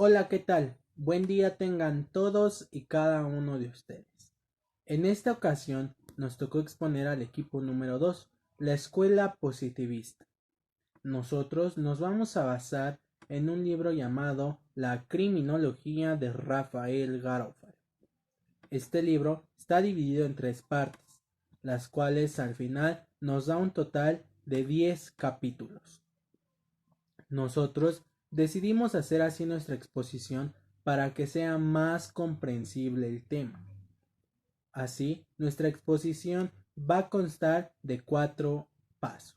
Hola, ¿qué tal? Buen día tengan todos y cada uno de ustedes. En esta ocasión nos tocó exponer al equipo número 2, la escuela positivista. Nosotros nos vamos a basar en un libro llamado La criminología de Rafael Garofalo. Este libro está dividido en 3 partes, las cuales al final nos da un total de 10 capítulos. Nosotros decidimos hacer así nuestra exposición para que sea más comprensible el tema. Así, nuestra exposición va a constar de 4 pasos.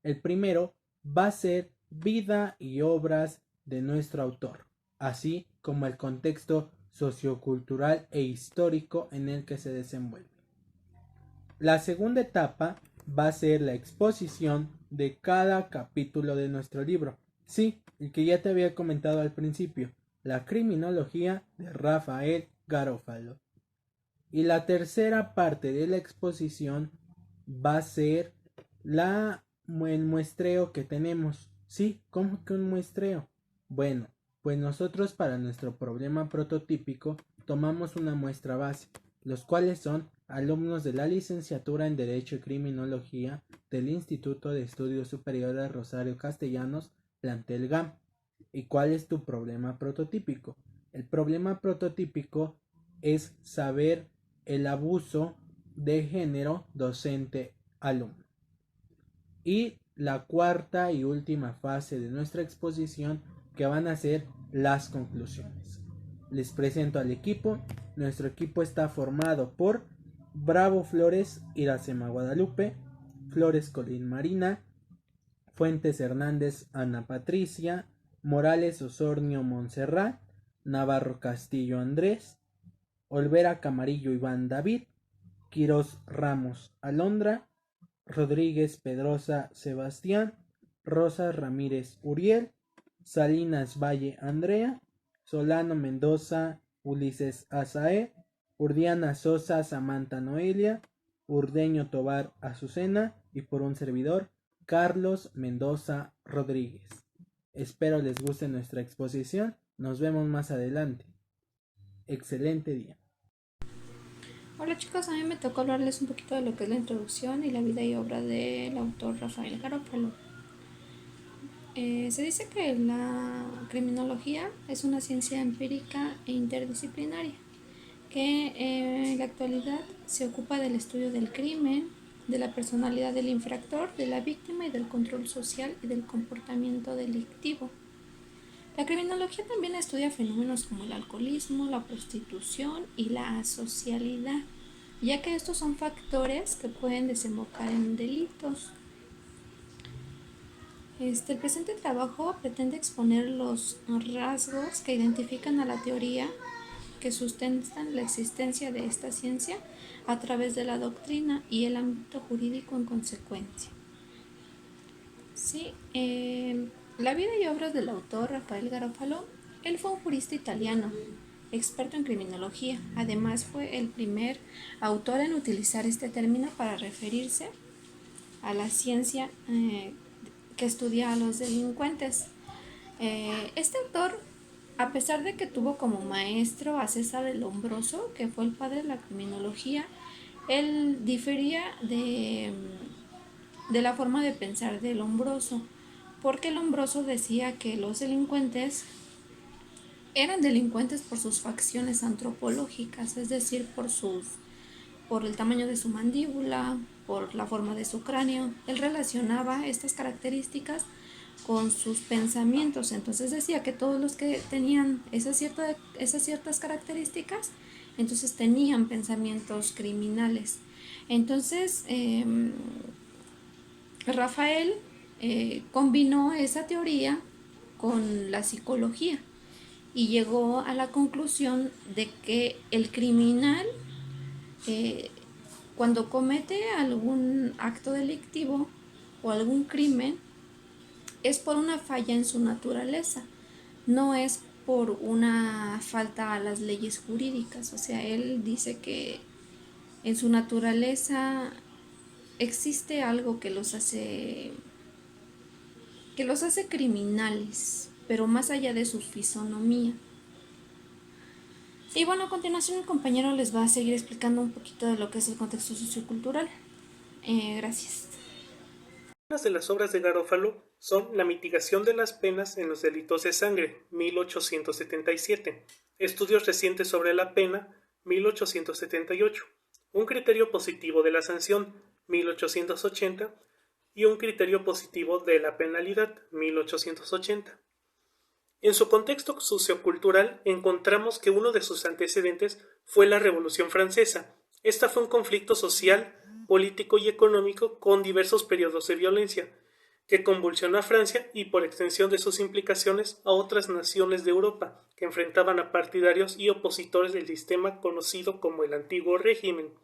El primero va a ser vida y obras de nuestro autor, así como el contexto sociocultural e histórico en el que se desenvuelve. La segunda etapa va a ser la exposición de cada capítulo de nuestro libro. Sí, el que ya te había comentado al principio, la criminología de Rafael Garofalo. Y la tercera parte de la exposición va a ser el muestreo que tenemos. Sí, ¿cómo que un muestreo? Bueno, pues nosotros para nuestro problema prototípico tomamos una muestra base, los cuales son alumnos de la licenciatura en Derecho y Criminología del Instituto de Estudios Superiores Rosario Castellanos, plantel GAM. ¿Y cuál es tu problema prototípico? El problema prototípico es saber el abuso de género docente-alumno. Y la cuarta y última fase de nuestra exposición, que van a ser las conclusiones. Les presento al equipo. Nuestro equipo está formado por Bravo Flores, Iracema Guadalupe, Flores Colín Marina, Fuentes Hernández Ana Patricia, Morales Osornio Montserrat, Navarro Castillo Andrés, Olvera Camarillo Iván David, Quirós Ramos Alondra, Rodríguez Pedrosa Sebastián, Rosas Ramírez Uriel, Salinas Valle Andrea, Solano Mendoza Ulises Azaé, Urdiana Sosa Samantha Noelia, Urdeño Tobar Azucena y por un servidor Carlos Mendoza Rodríguez. Espero les guste nuestra exposición. Nos vemos más adelante. Excelente día. Hola chicos, a mí me tocó hablarles un poquito de lo que es la introducción y la vida y obra del autor Rafael Garofalo. Se dice que la criminología es una ciencia empírica e interdisciplinaria que en la actualidad se ocupa del estudio del crimen, de la personalidad del infractor, de la víctima y del control social y del comportamiento delictivo. La criminología también estudia fenómenos como el alcoholismo, la prostitución y la asocialidad, ya que estos son factores que pueden desembocar en delitos. El presente trabajo pretende exponer los rasgos que identifican a la teoría que sustentan la existencia de esta ciencia a través de la doctrina y el ámbito jurídico en consecuencia. Sí, la vida y obras del autor Rafael Garofalo. Él fue un jurista italiano, experto en criminología. Además fue el primer autor en utilizar este término para referirse a la ciencia que estudia a los delincuentes. Este autor, a pesar de que tuvo como maestro a César el Lombroso, que fue el padre de la criminología, él difería de la forma de pensar del Lombroso, porque el Lombroso decía que los delincuentes eran delincuentes por sus facciones antropológicas, es decir, por el tamaño de su mandíbula, por la forma de su cráneo. Él relacionaba estas características con sus pensamientos, entonces decía que todos los que tenían esas ciertas características, entonces tenían pensamientos criminales. Entonces, Rafael combinó esa teoría con la psicología y llegó a la conclusión de que el criminal, eh, cuando comete algún acto delictivo o algún crimen, es por una falla en su naturaleza, no es por una falta a las leyes jurídicas. O sea, él dice que en su naturaleza existe algo que los hace criminales. pero más allá de su fisonomía. Y bueno, a continuación el compañero les va a seguir explicando un poquito de lo que es el contexto sociocultural. Gracias. Algunas de las obras de Garófalo son La mitigación de las penas en los delitos de sangre, 1877, Estudios recientes sobre la pena, 1878, Un criterio positivo de la sanción, 1880, y Un criterio positivo de la penalidad, 1880. En su contexto sociocultural encontramos que uno de sus antecedentes fue la Revolución Francesa. Esta fue un conflicto social, político y económico con diversos periodos de violencia, que convulsionó a Francia y por extensión de sus implicaciones a otras naciones de Europa, que enfrentaban a partidarios y opositores del sistema conocido como el Antiguo Régimen.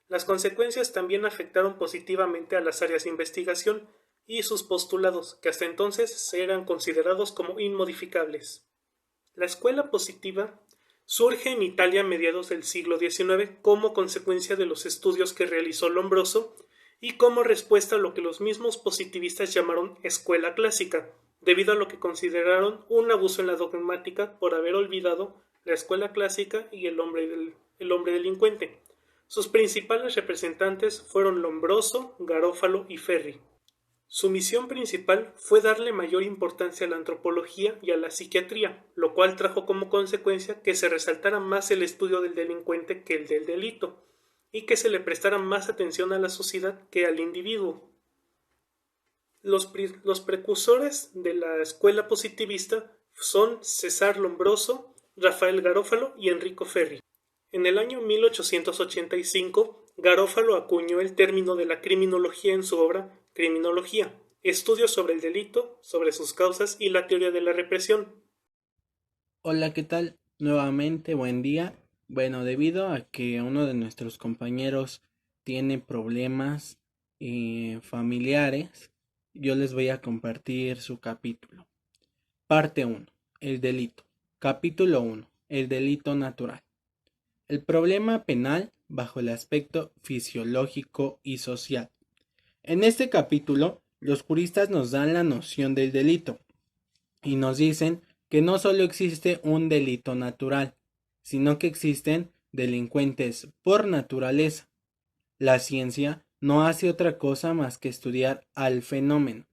Las consecuencias también afectaron positivamente a las áreas de investigación y sus postulados, que hasta entonces eran considerados como inmodificables. La escuela positiva surge en Italia a mediados del siglo XIX como consecuencia de los estudios que realizó Lombroso y como respuesta a lo que los mismos positivistas llamaron escuela clásica, debido a lo que consideraron un abuso en la dogmática por haber olvidado la escuela clásica y el hombre delincuente. Sus principales representantes fueron Lombroso, Garófalo y Ferri. Su misión principal fue darle mayor importancia a la antropología y a la psiquiatría, lo cual trajo como consecuencia que se resaltara más el estudio del delincuente que el del delito, y que se le prestara más atención a la sociedad que al individuo. Los precursores de la escuela positivista son César Lombroso, Rafael Garófalo y Enrico Ferri. En el año 1885, Garófalo acuñó el término de la criminología en su obra Criminología, estudios sobre el delito, sobre sus causas y la teoría de la represión. Hola, ¿qué tal? Nuevamente, buen día. Bueno, debido a que uno de nuestros compañeros tiene problemas familiares, yo les voy a compartir su capítulo. Parte 1. El delito. Capítulo 1. El delito natural. El problema penal bajo el aspecto fisiológico y social. En este capítulo, los juristas nos dan la noción del delito y nos dicen que no solo existe un delito natural, sino que existen delincuentes por naturaleza. La ciencia no hace otra cosa más que estudiar al fenómeno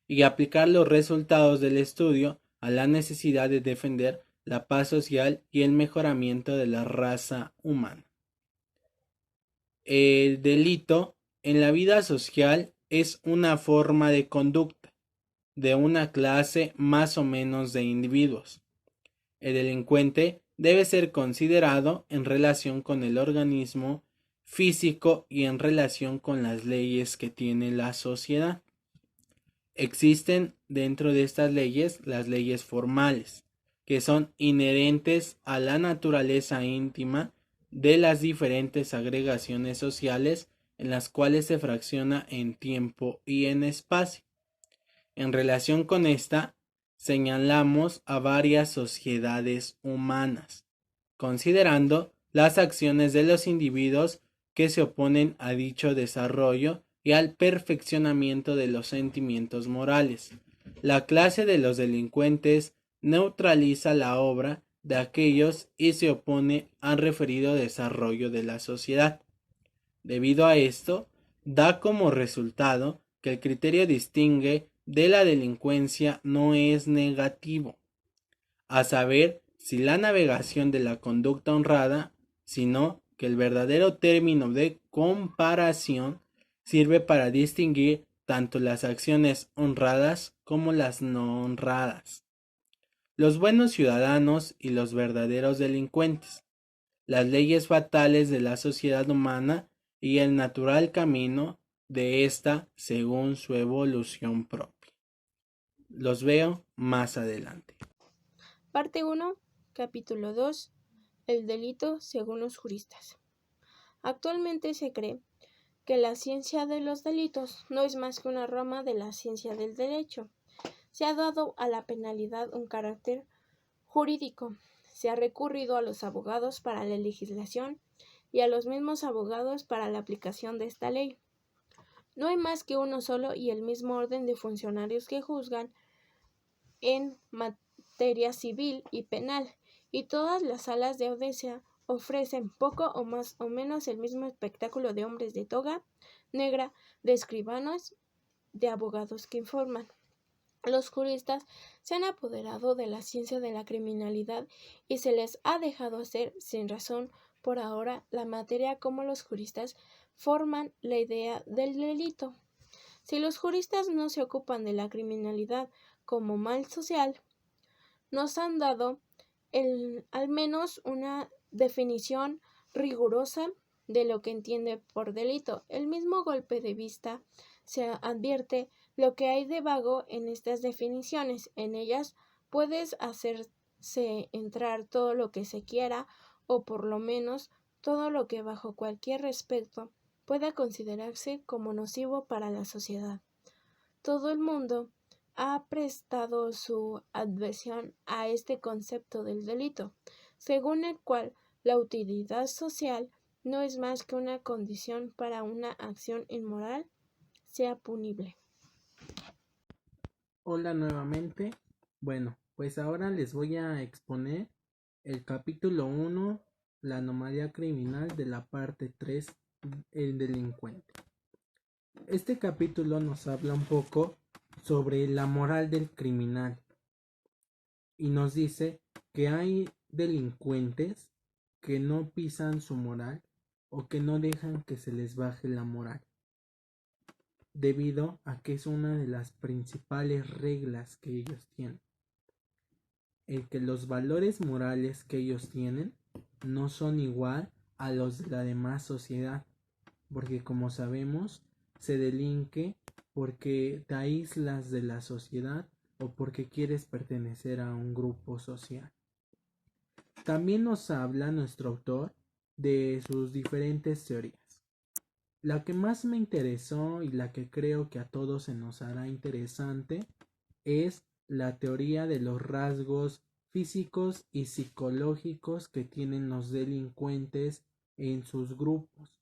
y aplicar los resultados del estudio a la necesidad de defender la paz social y el mejoramiento de la raza humana. El delito en la vida social es una forma de conducta de una clase más o menos de individuos. El delincuente debe ser considerado en relación con el organismo físico y en relación con las leyes que tiene la sociedad. Existen dentro de estas leyes las leyes formales, que son inherentes a la naturaleza íntima de las diferentes agregaciones sociales en las cuales se fracciona en tiempo y en espacio. En relación con esta, señalamos a varias sociedades humanas, considerando las acciones de los individuos que se oponen a dicho desarrollo y al perfeccionamiento de los sentimientos morales. La clase de los delincuentes neutraliza la obra de aquellos y se opone al referido desarrollo de la sociedad. Debido a esto, da como resultado que el criterio distingue de la delincuencia no es negativo, a saber, si la navegación de la conducta honrada, sino que el verdadero término de comparación sirve para distinguir tanto las acciones honradas como las no honradas, los buenos ciudadanos y los verdaderos delincuentes, las leyes fatales de la sociedad humana y el natural camino de ésta según su evolución propia. Los veo más adelante. Parte 1, capítulo 2. El delito según los juristas. Actualmente se cree que la ciencia de los delitos no es más que una rama de la ciencia del derecho. Se ha dado a la penalidad un carácter jurídico. Se ha recurrido a los abogados para la legislación y a los mismos abogados para la aplicación de esta ley. No hay más que uno solo y el mismo orden de funcionarios que juzgan en materia civil y penal, y todas las salas de audiencia ofrecen poco o más o menos el mismo espectáculo de hombres de toga negra, de escribanos, de abogados que informan. Los juristas se han apoderado de la ciencia de la criminalidad y se les ha dejado hacer, sin razón, por ahora, la materia como los juristas forman la idea del delito. Si los juristas no se ocupan de la criminalidad como mal social, nos han dado al menos una definición rigurosa de lo que entiende por delito. El mismo golpe de vista se advierte lo que hay de vago en estas definiciones. En ellas puedes hacerse entrar todo lo que se quiera, o por lo menos todo lo que bajo cualquier respecto pueda considerarse como nocivo para la sociedad. Todo el mundo ha prestado su adhesión a este concepto del delito, según el cual la utilidad social no es más que una condición para una acción inmoral sea punible. Hola nuevamente. Bueno, pues ahora les voy a exponer el capítulo 1, la anomalía criminal, de la parte 3, el delincuente. Este capítulo nos habla un poco sobre la moral del criminal y nos dice que hay delincuentes que no pisan su moral o que no dejan que se les baje la moral, debido a que es una de las principales reglas que ellos tienen. El que los valores morales que ellos tienen no son igual a los de la demás sociedad, porque como sabemos, se delinque porque te aíslas de la sociedad o porque quieres pertenecer a un grupo social. También nos habla nuestro autor de sus diferentes teorías. La que más me interesó y la que creo que a todos se nos hará interesante es la teoría de los rasgos físicos y psicológicos que tienen los delincuentes en sus grupos.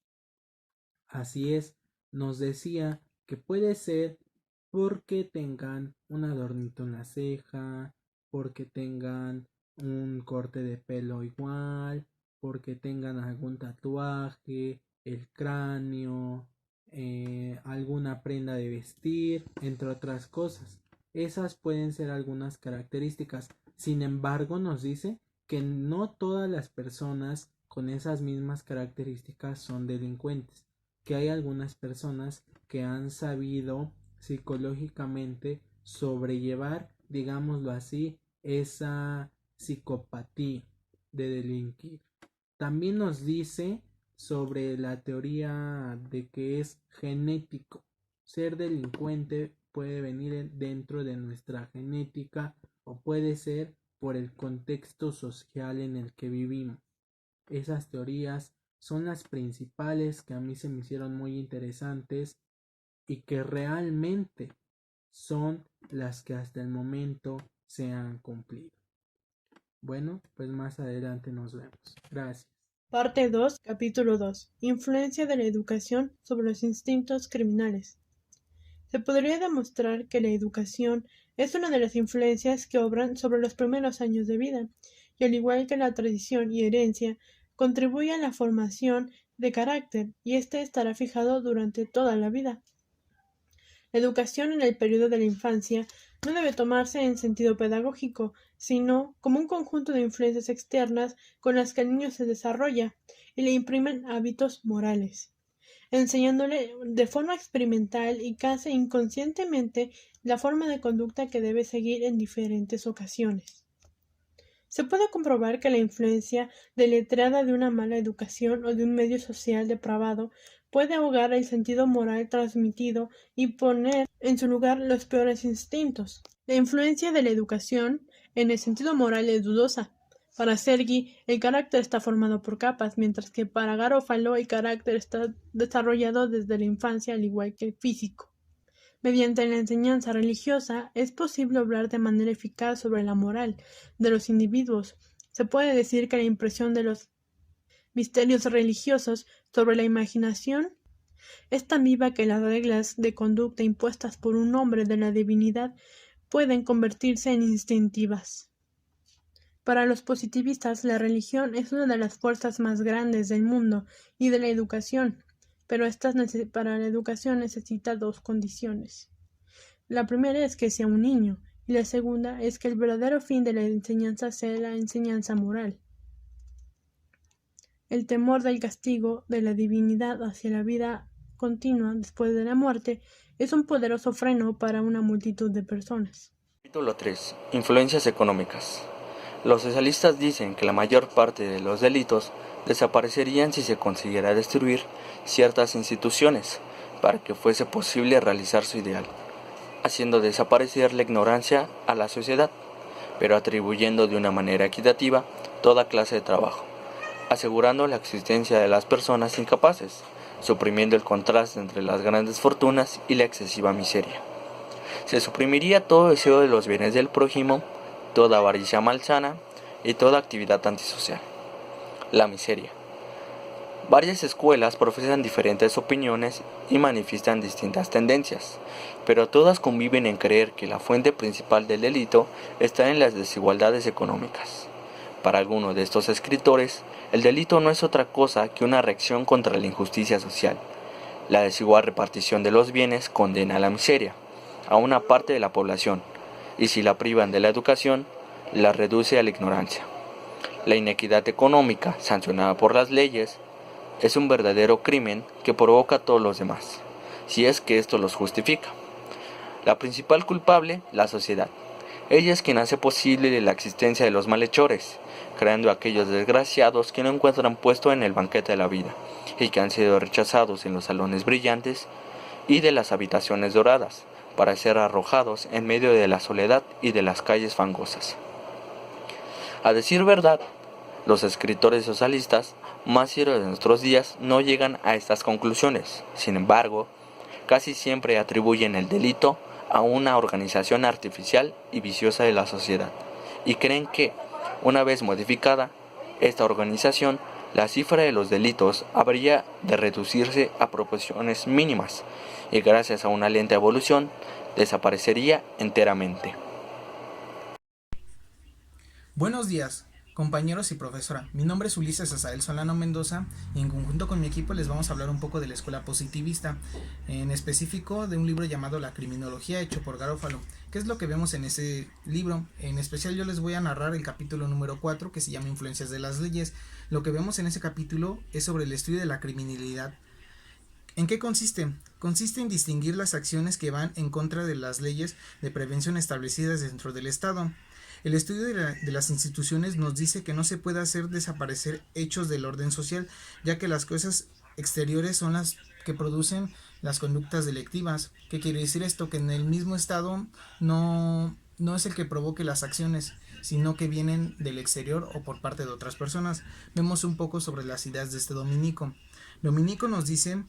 Así es, nos decía que puede ser porque tengan un adornito en la ceja, porque tengan un corte de pelo igual, porque tengan algún tatuaje, el cráneo, alguna prenda de vestir, entre otras cosas. Esas pueden ser algunas características. Sin embargo, nos dice que no todas las personas con esas mismas características son delincuentes, que hay algunas personas que han sabido psicológicamente sobrellevar, digámoslo así, esa psicopatía de delinquir. También nos dice sobre la teoría de que es genético. Ser delincuente puede venir dentro de nuestra genética o puede ser por el contexto social en el que vivimos. Esas teorías son las principales que a mí se me hicieron muy interesantes y que realmente son las que hasta el momento se han cumplido. Bueno, pues más adelante nos vemos. Gracias. Parte 2, capítulo 2. Influencia de la educación sobre los instintos criminales. Se podría demostrar que la educación es una de las influencias que obran sobre los primeros años de vida, y al igual que la tradición y herencia, contribuye a la formación de carácter, y éste estará fijado durante toda la vida. La educación en el periodo de la infancia no debe tomarse en sentido pedagógico, sino como un conjunto de influencias externas con las que el niño se desarrolla y le imprimen hábitos morales, enseñándole de forma experimental y casi inconscientemente la forma de conducta que debe seguir en diferentes ocasiones. Se puede comprobar que la influencia deletrada de una mala educación o de un medio social depravado puede ahogar el sentido moral transmitido y poner en su lugar los peores instintos. La influencia de la educación en el sentido moral es dudosa. Para Sergi, el carácter está formado por capas, mientras que para Garofalo el carácter está desarrollado desde la infancia al igual que el físico. Mediante la enseñanza religiosa es posible obrar de manera eficaz sobre la moral de los individuos. Se puede decir que la impresión de los misterios religiosos sobre la imaginación es tan viva que las reglas de conducta impuestas por un hombre de la divinidad pueden convertirse en instintivas. Para los positivistas, la religión es una de las fuerzas más grandes del mundo y de la educación, pero para la educación necesita dos condiciones. La primera es que sea un niño, y la segunda es que el verdadero fin de la enseñanza sea la enseñanza moral. El temor del castigo de la divinidad hacia la vida continua después de la muerte es un poderoso freno para una multitud de personas. Capítulo 3. Influencias económicas. Los socialistas dicen que la mayor parte de los delitos desaparecerían si se consiguiera destruir ciertas instituciones para que fuese posible realizar su ideal, haciendo desaparecer la ignorancia a la sociedad, pero atribuyendo de una manera equitativa toda clase de trabajo, asegurando la existencia de las personas incapaces, suprimiendo el contraste entre las grandes fortunas y la excesiva miseria. Se suprimiría todo deseo de los bienes del prójimo, toda avaricia malsana y toda actividad antisocial. La miseria. Varias escuelas profesan diferentes opiniones y manifiestan distintas tendencias, pero todas conviven en creer que la fuente principal del delito está en las desigualdades económicas. Para algunos de estos escritores, el delito no es otra cosa que una reacción contra la injusticia social. La desigual repartición de los bienes condena a la miseria a una parte de la población, y si la privan de la educación, la reduce a la ignorancia. La inequidad económica, sancionada por las leyes, es un verdadero crimen que provoca a todos los demás, si es que esto los justifica. La principal culpable, la sociedad. Ella es quien hace posible la existencia de los malhechores, creando a aquellos desgraciados que no encuentran puesto en el banquete de la vida, y que han sido rechazados en los salones brillantes y de las habitaciones doradas, para ser arrojados en medio de la soledad y de las calles fangosas. A decir verdad, los escritores socialistas más serios de nuestros días no llegan a estas conclusiones. Sin embargo, casi siempre atribuyen el delito a una organización artificial y viciosa de la sociedad, y creen que, una vez modificada esta organización, la cifra de los delitos habría de reducirse a proporciones mínimas, y gracias a una lenta evolución, desaparecería enteramente. Buenos días, compañeros y profesora. Mi nombre es Ulises Azael Solano Mendoza y en conjunto con mi equipo les vamos a hablar un poco de la escuela positivista, en específico de un libro llamado La Criminología, hecho por Garófalo. ¿Qué es lo que vemos en ese libro? En especial yo les voy a narrar el capítulo número 4, que se llama Influencias de las leyes. Lo que vemos en ese capítulo es sobre el estudio de la criminalidad. ¿En qué consiste? Consiste en distinguir las acciones que van en contra de las leyes de prevención establecidas dentro del Estado. El estudio de las instituciones nos dice que no se puede hacer desaparecer hechos del orden social, ya que las cosas exteriores son las que producen las conductas delictivas. ¿Qué quiere decir esto? Que en el mismo Estado no es el que provoque las acciones, sino que vienen del exterior o por parte de otras personas. Vemos un poco sobre las ideas de este Dominico. Dominico nos dice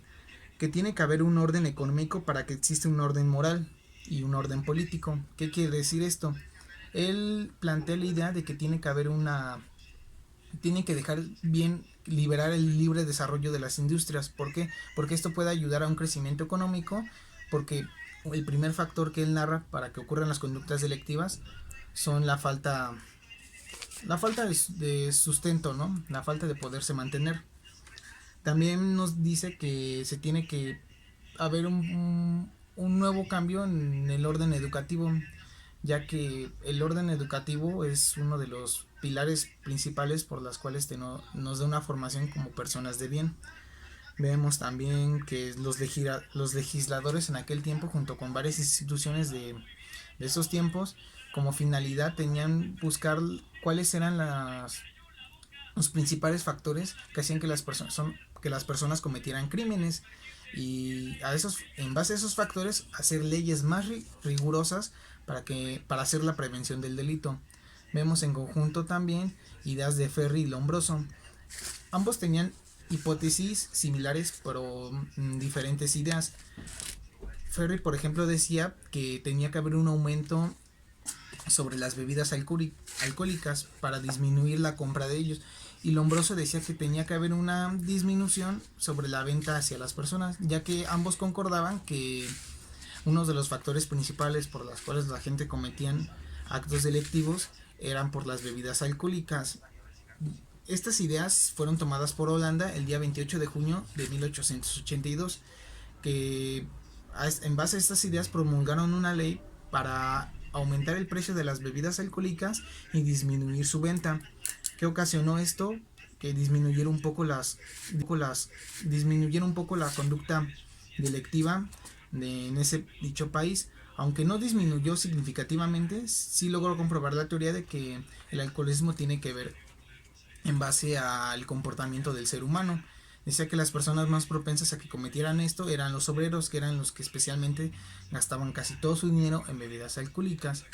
que tiene que haber un orden económico para que exista un orden moral y un orden político. ¿Qué quiere decir esto? Él plantea la idea de que tiene que dejar bien, liberar el libre desarrollo de las industrias. ¿Por qué? Porque esto puede ayudar a un crecimiento económico, porque el primer factor que él narra para que ocurran las conductas delictivas son la falta de sustento, ¿no? La falta de poderse mantener. También nos dice que se tiene que haber un nuevo cambio en el orden educativo, ya que el orden educativo es uno de los pilares principales por las cuales nos da una formación como personas de bien. Vemos también que los legisladores en aquel tiempo, junto con varias instituciones de esos tiempos, como finalidad tenían buscar cuáles eran los principales factores que hacían que las personas cometieran crímenes, y en base a esos factores hacer leyes más rigurosas para hacer la prevención del delito. Vemos en conjunto también ideas de Ferri y Lombroso. Ambos tenían hipótesis similares, pero diferentes ideas. Ferri, por ejemplo, decía que tenía que haber un aumento sobre las bebidas alcohólicas para disminuir la compra de ellos, y Lombroso decía que tenía que haber una disminución sobre la venta hacia las personas, ya que ambos concordaban que uno de los factores principales por los cuales la gente cometían actos delictivos eran por las bebidas alcohólicas. Estas ideas fueron tomadas por Holanda el día 28 de junio de 1882, que en base a estas ideas promulgaron una ley para aumentar el precio de las bebidas alcohólicas y disminuir su venta. ¿Qué ocasionó esto? Que disminuyera un poco la conducta delictiva en ese dicho país. Aunque no disminuyó significativamente, sí logró comprobar la teoría de que el alcoholismo tiene que ver en base al comportamiento del ser humano. Decía que las personas más propensas a que cometieran esto eran los obreros, que eran los que especialmente gastaban casi todo su dinero en bebidas alcohólicas.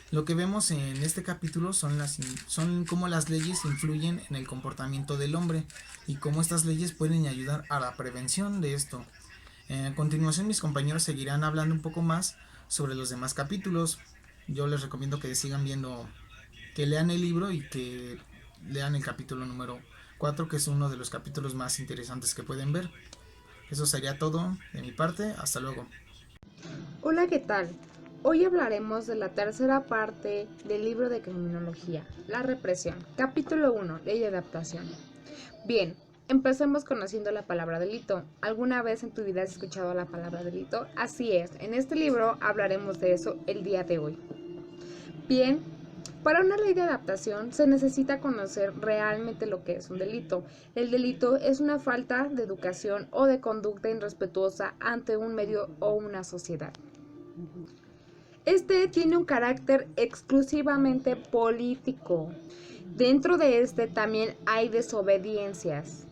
Lo que vemos en este capítulo son cómo las leyes influyen en el comportamiento del hombre y cómo estas leyes pueden ayudar a la prevención de esto. A continuación mis compañeros seguirán hablando un poco más sobre los demás capítulos. Yo les recomiendo que sigan viendo, que lean el libro y que lean el capítulo número 4, que es uno de los capítulos más interesantes que pueden ver. Eso sería todo de mi parte. Hasta luego. Hola, ¿qué tal? Hoy hablaremos de la tercera parte del libro de criminología, la represión. Capítulo 1, ley de adaptación. Bien, empecemos conociendo la palabra delito. ¿Alguna vez en tu vida has escuchado la palabra delito? Así es, en este libro hablaremos de eso el día de hoy. Bien, para una ley de adaptación se necesita conocer realmente lo que es un delito. El delito es una falta de educación o de conducta irrespetuosa ante un medio o una sociedad. Este tiene un carácter exclusivamente político. Dentro de este también hay desobediencias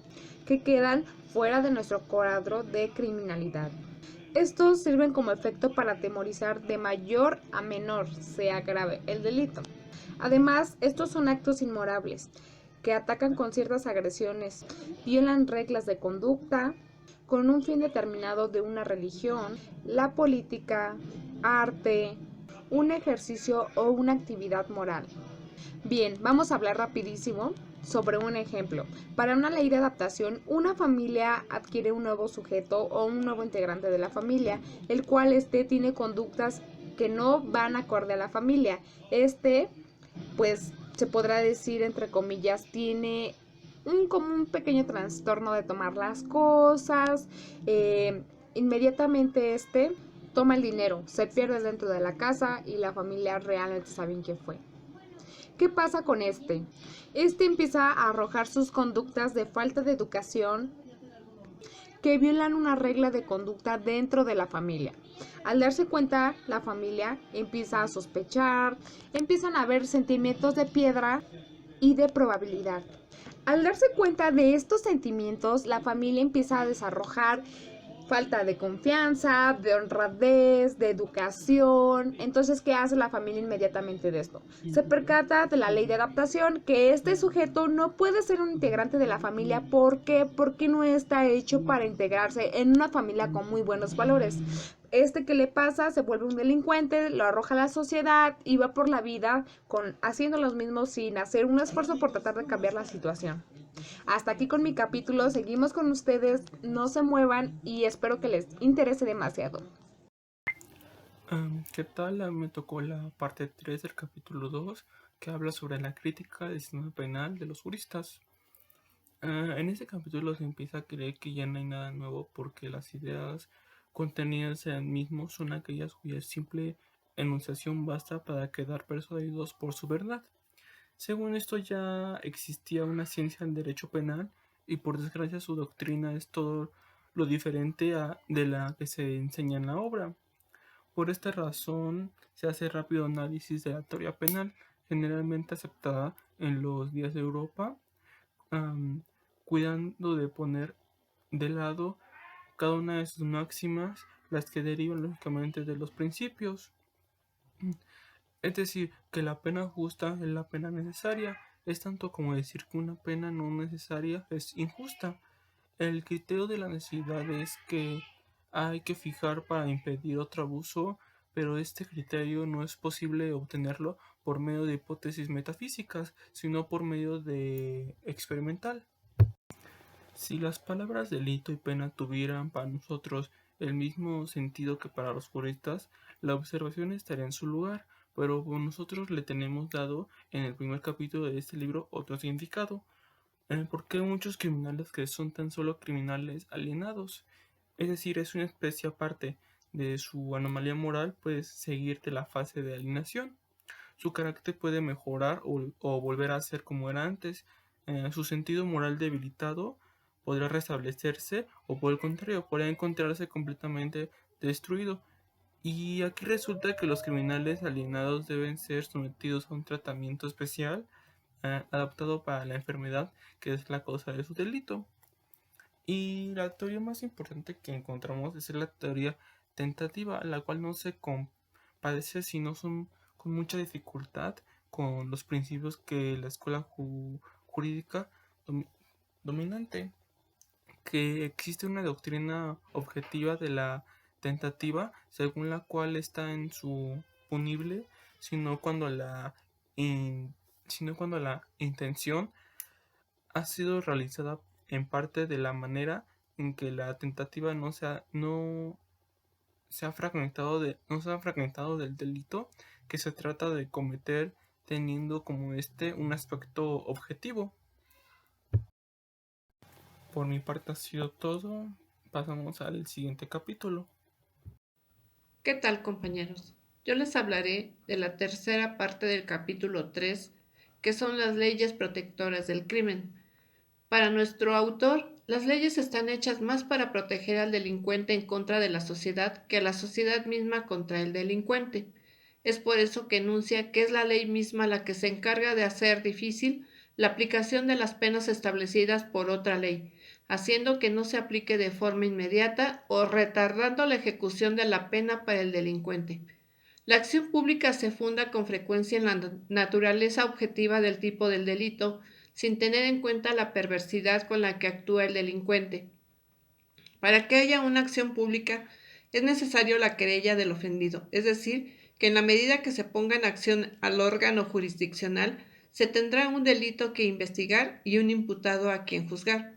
que quedan fuera de nuestro cuadro de criminalidad. Estos sirven como efecto para atemorizar de mayor a menor, sea grave el delito. Además, estos son actos inmorables que atacan con ciertas agresiones, violan reglas de conducta con un fin determinado de una religión, la política, arte, un ejercicio o una actividad moral. Bien, vamos a hablar rapidísimo sobre un ejemplo. Para una ley de adaptación, una familia adquiere un nuevo sujeto o un nuevo integrante de la familia, el cual tiene conductas que no van acorde a la familia. Pues se podrá decir entre comillas, tiene como un pequeño trastorno de tomar las cosas. Inmediatamente toma el dinero, se pierde dentro de la casa y la familia realmente saben quién fue. ¿Qué pasa con este? Empieza a arrojar sus conductas de falta de educación que violan una regla de conducta dentro de la familia. Al darse cuenta, la familia empieza a sospechar, empiezan a haber sentimientos de piedra y de probabilidad. Al darse cuenta de estos sentimientos, la familia empieza a desarrollar falta de confianza, de honradez, de educación. Entonces, ¿qué hace la familia inmediatamente de esto? Se percata de la ley de adaptación, que este sujeto no puede ser un integrante de la familia. ¿Por qué? Porque no está hecho para integrarse en una familia con muy buenos valores. ¿Qué le pasa? Se vuelve un delincuente, lo arroja a la sociedad y va por la vida haciendo los mismos sin hacer un esfuerzo por tratar de cambiar la situación. Hasta aquí con mi capítulo, seguimos con ustedes, no se muevan y espero que les interese demasiado. ¿Qué tal? Me tocó la parte 3 del capítulo 2, que habla sobre la crítica del sistema penal de los juristas. En este capítulo se empieza a creer que ya no hay nada nuevo porque las ideas contenidas en el mismo son aquellas cuya simple enunciación basta para quedar persuadidos por su verdad. Según esto ya existía una ciencia del derecho penal y por desgracia su doctrina es todo lo diferente de la que se enseña en la obra. Por esta razón se hace rápido análisis de la teoría penal generalmente aceptada en los días de Europa, cuidando de poner de lado cada una de sus máximas, las que derivan lógicamente de los principios. Es decir, que la pena justa es la pena necesaria, es tanto como decir que una pena no necesaria es injusta. El criterio de la necesidad es que hay que fijar para impedir otro abuso, pero este criterio no es posible obtenerlo por medio de hipótesis metafísicas, sino por medio de experimental. Si las palabras delito y pena tuvieran para nosotros el mismo sentido que para los juristas, la observación estaría en su lugar, pero nosotros le tenemos dado en el primer capítulo de este libro otro significado. ¿Por qué muchos criminales que son tan solo criminales alienados? Es decir, es una especie aparte de su anomalía moral, puede seguir de la fase de alienación. Su carácter puede mejorar o volver a ser como era antes. Su sentido moral debilitado podrá restablecerse o por el contrario, podrá encontrarse completamente destruido. Y aquí resulta que los criminales alienados deben ser sometidos a un tratamiento especial adaptado para la enfermedad que es la causa de su delito. Y la teoría más importante que encontramos es la teoría tentativa, la cual no se compadece sino son con mucha dificultad con los principios que la escuela jurídica dominante, que existe una doctrina objetiva de la tentativa según la cual está en su punible sino cuando la intención ha sido realizada en parte de la manera en que la tentativa no se ha fragmentado del delito que se trata de cometer, teniendo como un aspecto objetivo. Por mi parte ha sido todo. Pasamos al siguiente capítulo. ¿Qué tal, compañeros? Yo les hablaré de la tercera parte del capítulo 3, que son las leyes protectoras del crimen. Para nuestro autor, las leyes están hechas más para proteger al delincuente en contra de la sociedad que a la sociedad misma contra el delincuente. Es por eso que enuncia que es la ley misma la que se encarga de hacer difícil la aplicación de las penas establecidas por otra ley, haciendo que no se aplique de forma inmediata o retardando la ejecución de la pena para el delincuente. La acción pública se funda con frecuencia en la naturaleza objetiva del tipo del delito, sin tener en cuenta la perversidad con la que actúa el delincuente. Para que haya una acción pública es necesario la querella del ofendido, es decir, que en la medida que se ponga en acción al órgano jurisdiccional, se tendrá un delito que investigar y un imputado a quien juzgar.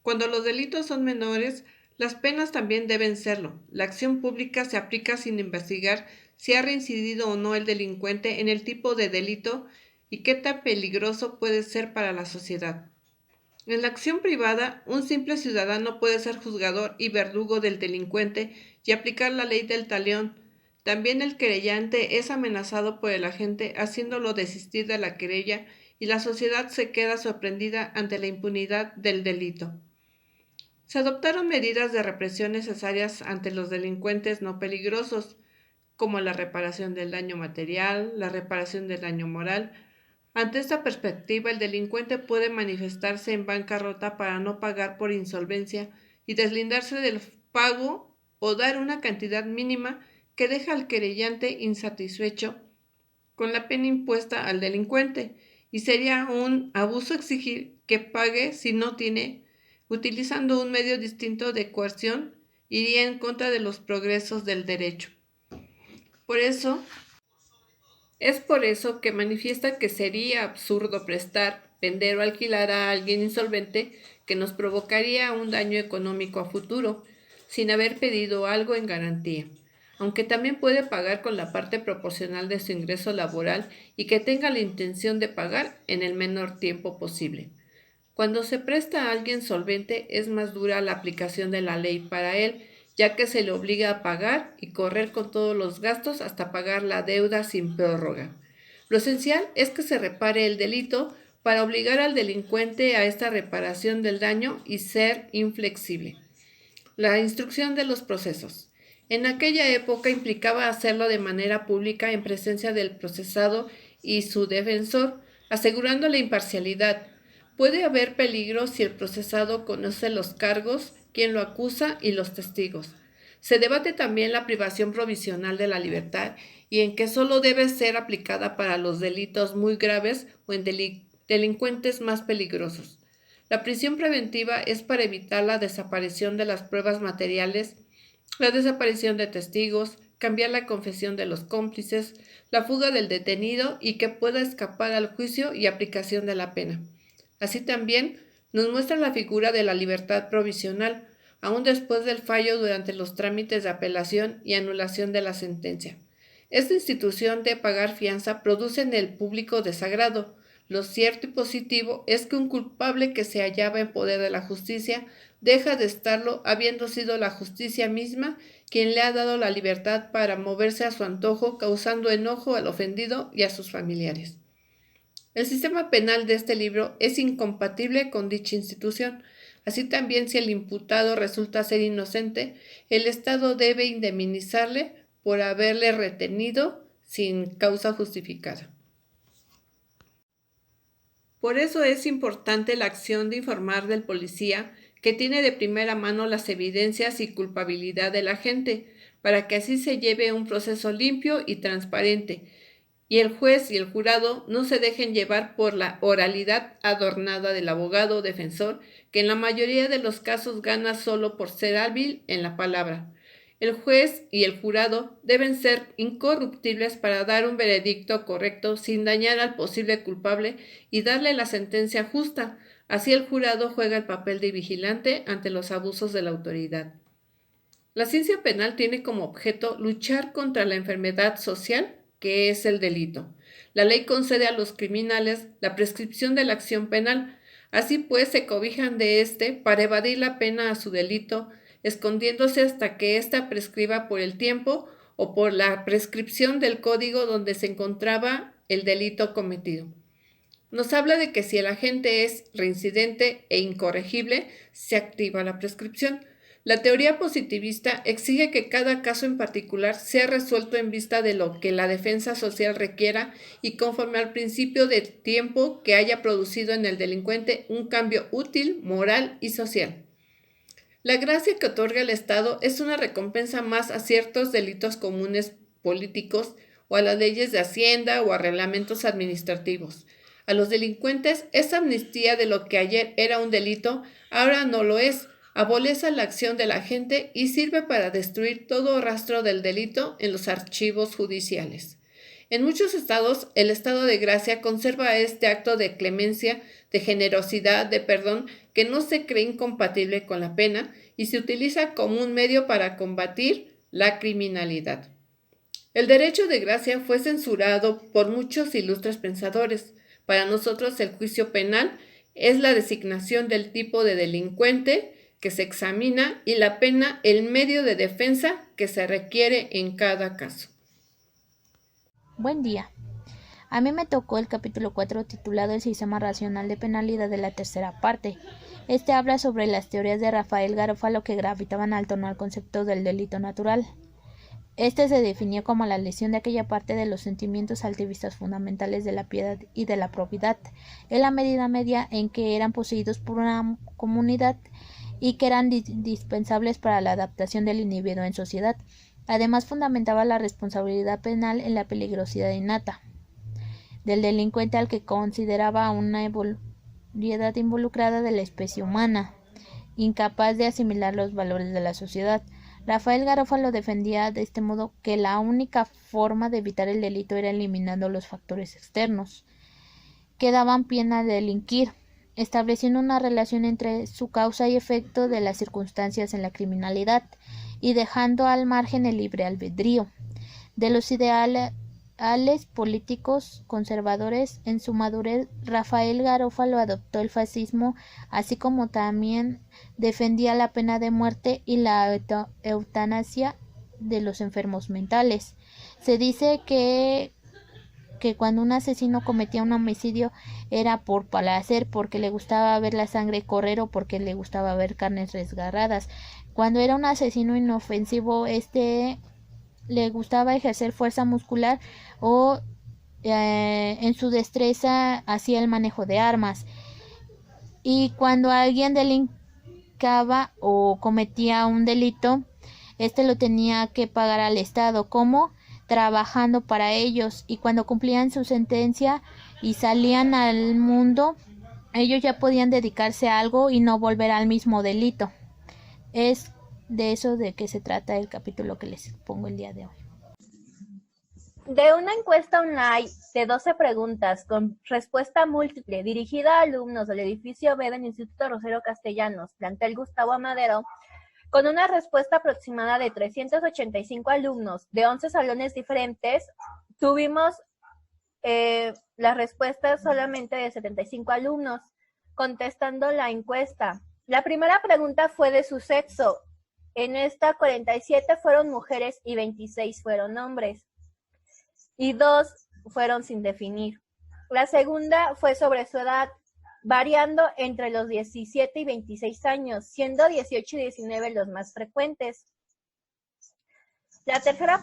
Cuando los delitos son menores, las penas también deben serlo. La acción pública se aplica sin investigar si ha reincidido o no el delincuente en el tipo de delito y qué tan peligroso puede ser para la sociedad. En la acción privada, un simple ciudadano puede ser juzgador y verdugo del delincuente y aplicar la ley del talión. También el querellante es amenazado por el agente haciéndolo desistir de la querella y la sociedad se queda sorprendida ante la impunidad del delito. Se adoptaron medidas de represión necesarias ante los delincuentes no peligrosos, como la reparación del daño material, la reparación del daño moral. Ante esta perspectiva, el delincuente puede manifestarse en bancarrota para no pagar por insolvencia y deslindarse del pago o dar una cantidad mínima que deja al querellante insatisfecho con la pena impuesta al delincuente, y sería un abuso exigir que pague si no tiene, utilizando un medio distinto de coerción, iría en contra de los progresos del derecho. Es por eso que manifiesta que sería absurdo prestar, vender o alquilar a alguien insolvente que nos provocaría un daño económico a futuro, sin haber pedido algo en garantía, aunque también puede pagar con la parte proporcional de su ingreso laboral y que tenga la intención de pagar en el menor tiempo posible. Cuando se presta a alguien solvente es más dura la aplicación de la ley para él, ya que se le obliga a pagar y correr con todos los gastos hasta pagar la deuda sin prórroga. Lo esencial es que se repare el delito para obligar al delincuente a esta reparación del daño y ser inflexible. La instrucción de los procesos. En aquella época implicaba hacerlo de manera pública en presencia del procesado y su defensor, asegurando la imparcialidad. Puede haber peligro si el procesado conoce los cargos, quien lo acusa y los testigos. Se debate también la privación provisional de la libertad y en que solo debe ser aplicada para los delitos muy graves o en delincuentes más peligrosos. La prisión preventiva es para evitar la desaparición de las pruebas materiales, la desaparición de testigos, cambiar la confesión de los cómplices, la fuga del detenido y que pueda escapar al juicio y aplicación de la pena. Así también nos muestra la figura de la libertad provisional, aún después del fallo durante los trámites de apelación y anulación de la sentencia. Esta institución de pagar fianza produce en el público desagrado. Lo cierto y positivo es que un culpable que se hallaba en poder de la justicia deja de estarlo, habiendo sido la justicia misma quien le ha dado la libertad para moverse a su antojo, causando enojo al ofendido y a sus familiares. El sistema penal de este libro es incompatible con dicha institución. Así también, si el imputado resulta ser inocente, el Estado debe indemnizarle por haberle retenido sin causa justificada. Por eso es importante la acción de informar del policía, que tiene de primera mano las evidencias y culpabilidad de la gente, para que así se lleve un proceso limpio y transparente, y el juez y el jurado no se dejen llevar por la oralidad adornada del abogado o defensor, que en la mayoría de los casos gana solo por ser hábil en la palabra. El juez y el jurado deben ser incorruptibles para dar un veredicto correcto sin dañar al posible culpable y darle la sentencia justa. Así el jurado juega el papel de vigilante ante los abusos de la autoridad. La ciencia penal tiene como objeto luchar contra la enfermedad social que es el delito. La ley concede a los criminales la prescripción de la acción penal. Así pues, se cobijan de éste para evadir la pena a su delito, escondiéndose hasta que ésta prescriba por el tiempo o por la prescripción del código donde se encontraba el delito cometido. Nos habla de que si el agente es reincidente e incorregible, se activa la prescripción. La teoría positivista exige que cada caso en particular sea resuelto en vista de lo que la defensa social requiera y conforme al principio de tiempo que haya producido en el delincuente un cambio útil, moral y social. La gracia que otorga el Estado es una recompensa más a ciertos delitos comunes políticos o a las leyes de Hacienda o a reglamentos administrativos. A los delincuentes esa amnistía de lo que ayer era un delito, ahora no lo es. Abolece la acción de la gente y sirve para destruir todo rastro del delito en los archivos judiciales. En muchos estados, el estado de gracia conserva este acto de clemencia, de generosidad, de perdón, que no se cree incompatible con la pena y se utiliza como un medio para combatir la criminalidad. El derecho de gracia fue censurado por muchos ilustres pensadores. Para nosotros, el juicio penal es la designación del tipo de delincuente que se examina y la pena el medio de defensa que se requiere en cada caso. Buen día. A mí me tocó el capítulo 4 titulado El sistema racional de penalidad de la tercera parte. Este habla sobre las teorías de Rafael Garofalo que gravitaban al torno al concepto del delito natural. Este se definió como la lesión de aquella parte de los sentimientos altivistas fundamentales de la piedad y de la probidad, en la medida media en que eran poseídos por una comunidad y que eran indispensables para la adaptación del individuo en sociedad. Además, fundamentaba la responsabilidad penal en la peligrosidad innata del delincuente al que consideraba una evolución involucrada de la especie humana, incapaz de asimilar los valores de la sociedad. Rafael Garofalo defendía de este modo que la única forma de evitar el delito era eliminando los factores externos que daban pie a delinquir, estableciendo una relación entre su causa y efecto de las circunstancias en la criminalidad y dejando al margen el libre albedrío de los ideales políticos conservadores. En su madurez, Rafael Garofalo adoptó el fascismo, así como también defendía la pena de muerte y la eutanasia de los enfermos mentales. Se dice que cuando un asesino cometía un homicidio era por placer, porque le gustaba ver la sangre correr o porque le gustaba ver carnes desgarradas. Cuando era un asesino inofensivo, le gustaba ejercer fuerza muscular o en su destreza hacía el manejo de armas. Y cuando alguien delinquaba o cometía un delito, lo tenía que pagar al Estado, como trabajando para ellos, y cuando cumplían su sentencia y salían al mundo, ellos ya podían dedicarse a algo y no volver al mismo delito. Es de eso de que se trata el capítulo que les pongo el día de hoy. De una encuesta online de 12 preguntas con respuesta múltiple dirigida a alumnos del edificio B del Instituto Rosero Castellanos, plantel Gustavo Amadero, Con una respuesta aproximada de 385 alumnos de 11 salones diferentes, tuvimos las respuestas solamente de 75 alumnos contestando la encuesta. La primera pregunta fue de su sexo. En esta 47 fueron mujeres y 26 fueron hombres. Y 2 fueron sin definir. La segunda fue sobre su edad, variando entre los 17 y 26 años, siendo 18 y 19 los más frecuentes. En la tercera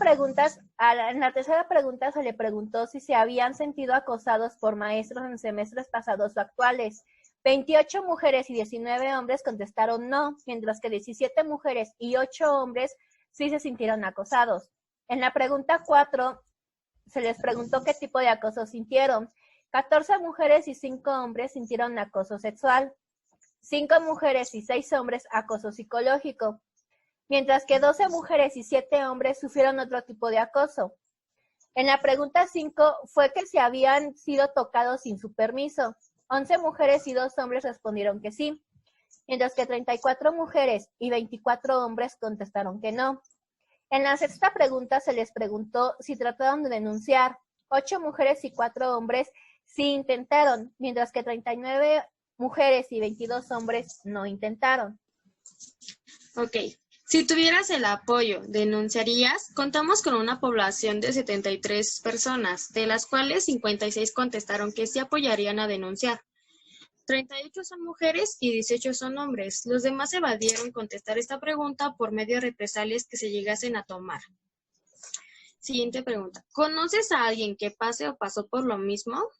pregunta se le preguntó si se habían sentido acosados por maestros en semestres pasados o actuales. 28 mujeres y 19 hombres contestaron no, mientras que 17 mujeres y 8 hombres sí se sintieron acosados. En la pregunta 4 se les preguntó qué tipo de acoso sintieron. 14 mujeres y 5 hombres sintieron acoso sexual. 5 mujeres y 6 hombres acoso psicológico. Mientras que 12 mujeres y 7 hombres sufrieron otro tipo de acoso. En la pregunta 5 fue que si habían sido tocados sin su permiso. 11 mujeres y 2 hombres respondieron que sí, mientras que 34 mujeres y 24 hombres contestaron que no. En la sexta pregunta se les preguntó si trataron de denunciar. 8 mujeres y 4 hombres sí intentaron, mientras que 39 mujeres y 22 hombres no intentaron. Ok. Si tuvieras el apoyo, ¿denunciarías? Contamos con una población de 73 personas, de las cuales 56 contestaron que sí apoyarían a denunciar. 38 son mujeres y 18 son hombres. Los demás evadieron contestar esta pregunta por medio de represalias que se llegasen a tomar. Siguiente pregunta. ¿Conoces a alguien que pase o pasó por lo mismo?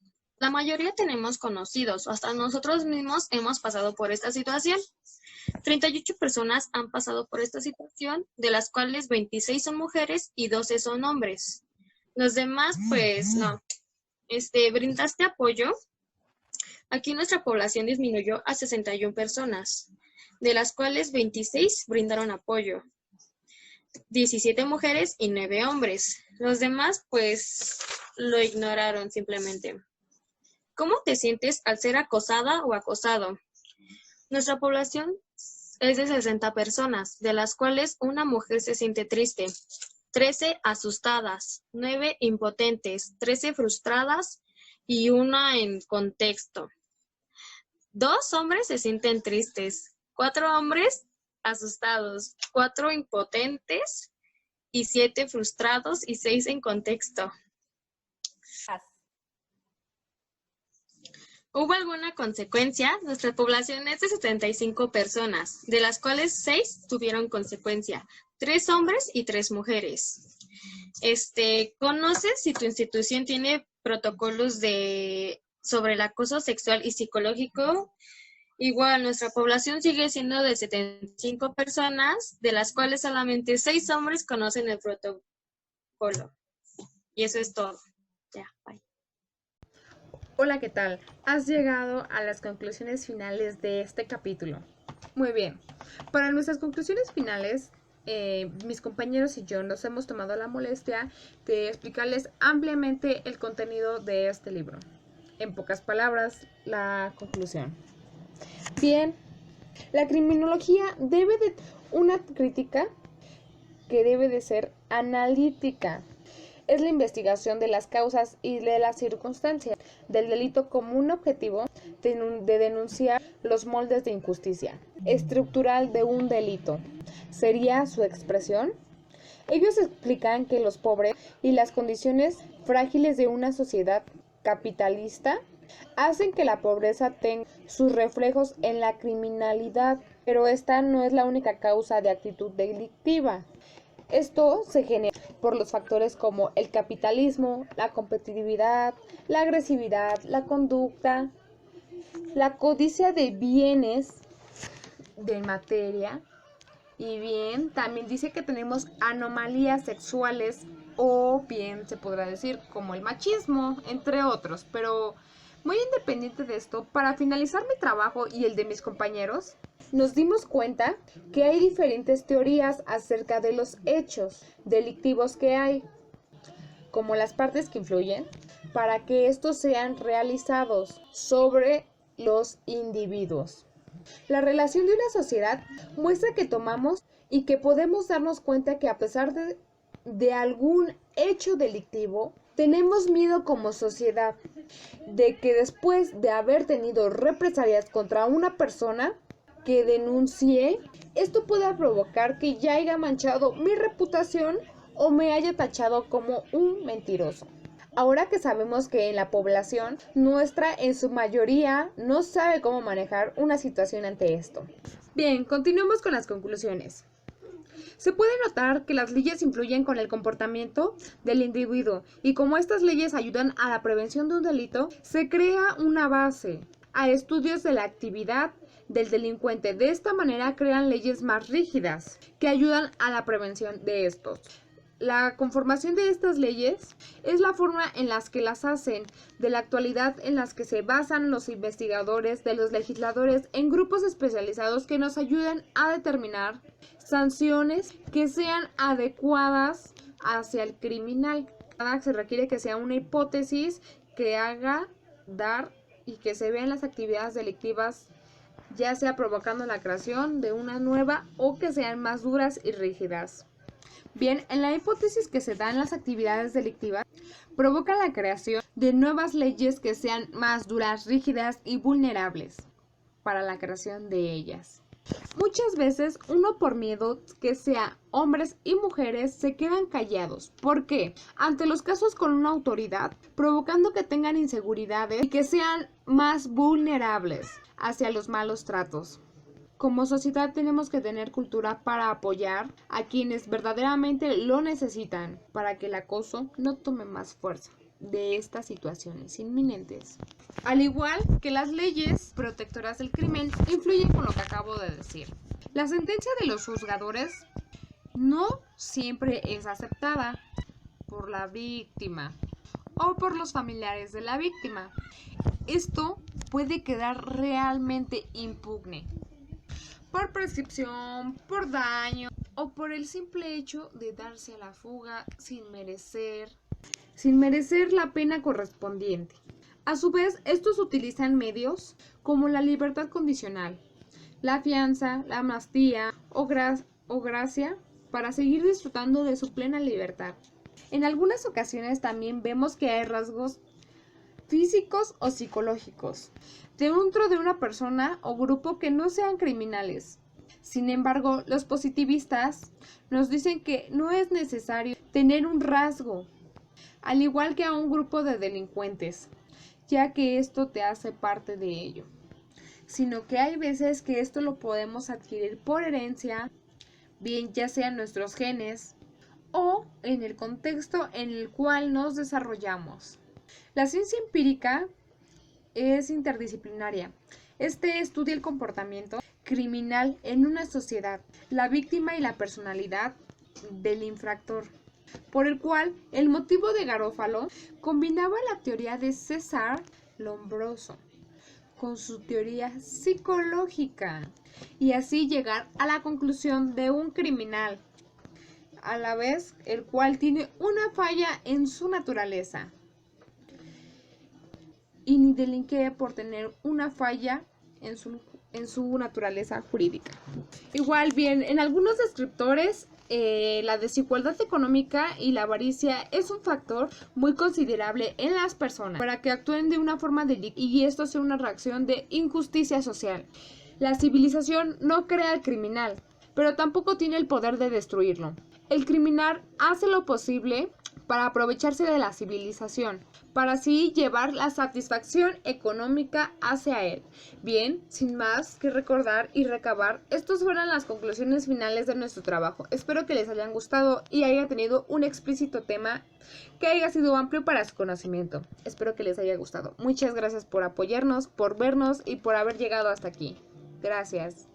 La mayoría tenemos conocidos, o hasta nosotros mismos hemos pasado por esta situación. 38 personas han pasado por esta situación, de las cuales 26 son mujeres y 12 son hombres. Los demás, pues, no. ¿Brindaste apoyo? Aquí nuestra población disminuyó a 61 personas, de las cuales 26 brindaron apoyo. 17 mujeres y 9 hombres. Los demás, pues, lo ignoraron simplemente. ¿Cómo te sientes al ser acosada o acosado? Nuestra población es de 60 personas, de las cuales una mujer se siente triste, 13 asustadas, 9 impotentes, 13 frustradas y 1 en contexto. 2 hombres se sienten tristes, 4 hombres asustados, 4 impotentes y 7 frustrados y 6 en contexto. ¿Hubo alguna consecuencia? Nuestra población es de 75 personas, de las cuales 6 tuvieron consecuencia, 3 hombres y 3 mujeres. ¿Conoces si tu institución tiene protocolos sobre el acoso sexual y psicológico? Igual, nuestra población sigue siendo de 75 personas, de las cuales solamente 6 hombres conocen el protocolo. Y eso es todo. Ya, bye. Hola, ¿qué tal? Has llegado a las conclusiones finales de este capítulo. Muy bien. Para nuestras conclusiones finales, mis compañeros y yo nos hemos tomado la molestia de explicarles ampliamente el contenido de este libro. En pocas palabras, la conclusión. Bien, la criminología debe de una crítica que debe de ser analítica. Es la investigación de las causas y de las circunstancias del delito como un objetivo de denunciar los moldes de injusticia estructural de un delito. ¿Sería su expresión? Ellos explican que los pobres y las condiciones frágiles de una sociedad capitalista hacen que la pobreza tenga sus reflejos en la criminalidad, pero esta no es la única causa de actitud delictiva. Esto se genera por los factores como el capitalismo, la competitividad, la agresividad, la conducta, la codicia de bienes, de materia, y bien, también dice que tenemos anomalías sexuales o bien se podrá decir como el machismo, entre otros, pero muy independiente de esto, para finalizar mi trabajo y el de mis compañeros, nos dimos cuenta que hay diferentes teorías acerca de los hechos delictivos que hay, como las partes que influyen, para que estos sean realizados sobre los individuos. La relación de una sociedad muestra que tomamos y que podemos darnos cuenta que a pesar de algún hecho delictivo, tenemos miedo como sociedad de que después de haber tenido represalias contra una persona que denuncie, esto pueda provocar que ya haya manchado mi reputación o me haya tachado como un mentiroso. Ahora que sabemos que en la población nuestra en su mayoría no sabe cómo manejar una situación ante esto. Bien, continuemos con las conclusiones. Se puede notar que las leyes influyen con el comportamiento del individuo y como estas leyes ayudan a la prevención de un delito, se crea una base a estudios de la actividad del delincuente. De esta manera crean leyes más rígidas que ayudan a la prevención de estos. La conformación de estas leyes es la forma en las que las hacen de la actualidad en las que se basan los investigadores de los legisladores en grupos especializados que nos ayudan a determinar sanciones que sean adecuadas hacia el criminal. Se requiere que sea una hipótesis que haga dar y que se vean las actividades delictivas, ya sea provocando la creación de una nueva o que sean más duras y rígidas. Bien, en la hipótesis que se dan las actividades delictivas, provoca la creación de nuevas leyes que sean más duras, rígidas y vulnerables para la creación de ellas. Muchas veces uno por miedo que sea hombres y mujeres se quedan callados. ¿Por qué? Ante los casos con una autoridad, provocando que tengan inseguridades y que sean más vulnerables hacia los malos tratos. Como sociedad tenemos que tener cultura para apoyar a quienes verdaderamente lo necesitan para que el acoso no tome más fuerza de estas situaciones inminentes. Al igual que las leyes protectoras del crimen influyen con lo que acabo de decir. La sentencia de los juzgadores no siempre es aceptada por la víctima o por los familiares de la víctima. Esto puede quedar realmente impugne por prescripción, por daño o por el simple hecho de darse a la fuga sin merecer la pena correspondiente. A su vez, estos utilizan medios como la libertad condicional, la fianza, la amnistía o gracia para seguir disfrutando de su plena libertad. En algunas ocasiones también vemos que hay rasgos físicos o psicológicos dentro de una persona o grupo que no sean criminales. Sin embargo, los positivistas nos dicen que no es necesario tener un rasgo, al igual que a un grupo de delincuentes, ya que esto te hace parte de ello, sino que hay veces que esto lo podemos adquirir por herencia, bien ya sean nuestros genes o en el contexto en el cual nos desarrollamos. La ciencia empírica es interdisciplinaria. Este estudia el comportamiento criminal en una sociedad, la víctima y la personalidad del infractor, por el cual el motivo de Garófalo combinaba la teoría de César Lombroso con su teoría psicológica y así llegar a la conclusión de un criminal, a la vez el cual tiene una falla en su naturaleza y ni delinque por tener una falla en su naturaleza jurídica. Igual bien, en algunos descriptores la desigualdad económica y la avaricia es un factor muy considerable en las personas para que actúen de una forma delictiva y esto sea una reacción de injusticia social. La civilización no crea al criminal, pero tampoco tiene el poder de destruirlo. El criminal hace lo posible para aprovecharse de la civilización, para así llevar la satisfacción económica hacia él. Bien, sin más que recordar y recabar, estas fueron las conclusiones finales de nuestro trabajo. Espero que les hayan gustado y haya tenido un explícito tema que haya sido amplio para su conocimiento. Espero que les haya gustado. Muchas gracias por apoyarnos, por vernos y por haber llegado hasta aquí. Gracias.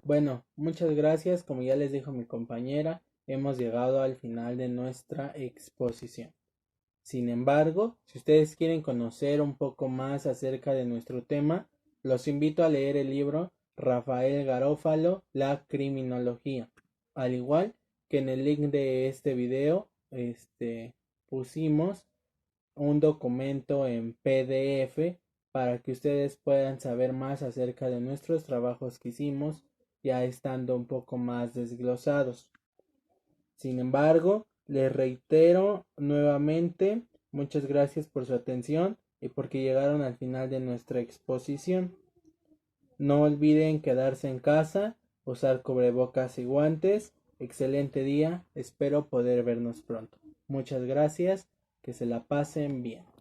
Bueno, muchas gracias. Como ya les dijo mi compañera, hemos llegado al final de nuestra exposición. Sin embargo, si ustedes quieren conocer un poco más acerca de nuestro tema, los invito a leer el libro Rafael Garófalo, La Criminología. Al igual que en el link de este video, pusimos un documento en PDF para que ustedes puedan saber más acerca de nuestros trabajos que hicimos, ya estando un poco más desglosados. Sin embargo, les reitero nuevamente, muchas gracias por su atención y porque llegaron al final de nuestra exposición. No olviden quedarse en casa, usar cubrebocas y guantes. Excelente día, espero poder vernos pronto. Muchas gracias, que se la pasen bien.